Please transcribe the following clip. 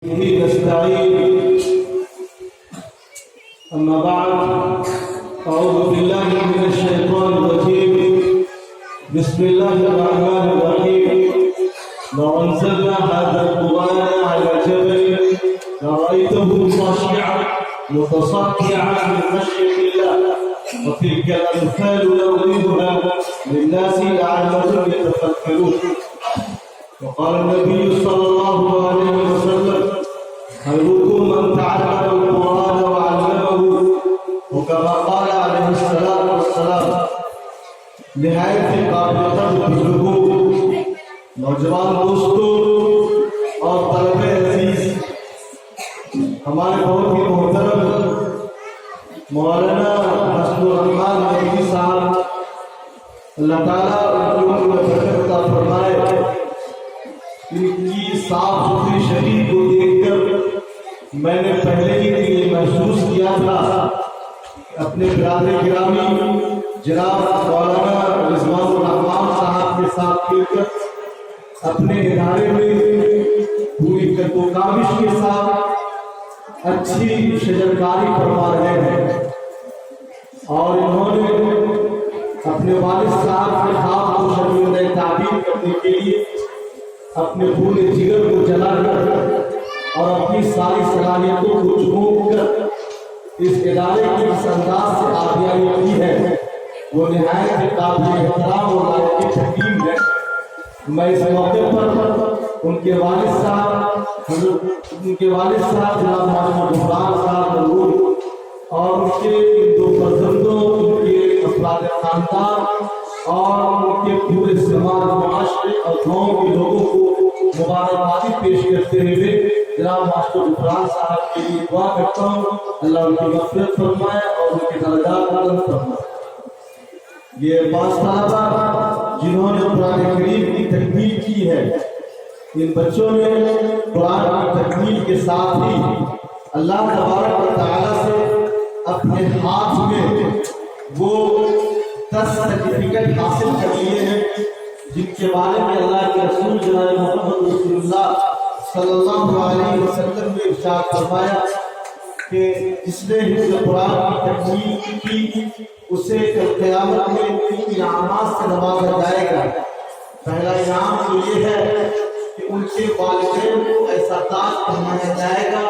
به نستعين. أما بعد، أعوذ بالله من الشيطان الرجيم. بسم الله الرحمن الرحيم. لو أنزلنا هذا القرآن على جبل لرأيته خاشعا متصدعا من خشية الله. وتلك الأمثال نضربها للناس لعلهم يتفكرون. وقال النبي صلى الله عليه وسلم: خيركم من تعلم القرآن وعلمه. وكما قال عليه الصلاة والسلام: نہایت قابل قدر نوجوان دوستوں اور طلبہ عزیز، ہمارے بہت ہی محترم مولانا حسن الرحمان مدنی صاحب، اللہ تعالیٰ ان کو برکت عطا فرمائے، ان کی صاف ستھری شریر کو دیکھ کر میں نے پہلے ہی یہ محسوس کیا تھا اپنے برادر گرامی جناب مولانا رضوان الرحمان صاحب کے ساتھ مل کر اپنے ادارے میں پوری کاوش کے ساتھ اچھی شجرکاری فرما رہے ہیں، اور انہوں نے اپنے والد صاحب کے خواب کو شبیہ تعبیر کرنے کے لیے اپنے پورے جگر کو جلا کر اور اپنی ساری صلاحیتوں کو جھونک کر اس ادارے کی اس انداز سے آبیاری کی ہے، وہ نہایت قابل احترام اور لائق تقدیم ہے۔ میں اس موقع پر ان کے والد صاحب جناب محمد غفران صاحب ضرور اور ان کے دو فرزندوں، ان کے افراد خاندان اور ان کے پورے سماج معاشرے اور گاؤں کے لوگوں کو مبارکبادی پیش کرتے ہوئے جناب ماسٹر غفران صاحب کے لیے دعا کرتا ہوں، اللہ ان کی مغفرت فرمائے اور ان کے درجات بلند فرمائے۔ یہ 5 طلبہ جنہوں نے قرآن کریم کی تکمیل کی ہے، ان بچوں نے قرآن کی تکمیل کے ساتھ ہی اللہ تبارک و تعالیٰ سے اپنے ہاتھ میں وہ 10 سرٹیفکیٹ حاصل کر لیے ہیں، جن کے بارے میں اللہ کے رسول جناب محمد رسول اللہ صلی اللہ علیہ وسلم نے ارشاد فرمایا کہ جس نے حفظ قرآن کی تکمیل کی اسے قیامت میں 3 انعامات سے نوازا جائے گا۔ پہلا انعام تو یہ ہے کہ ان کے والدین کو ایسا تاج پہنایا جائے گا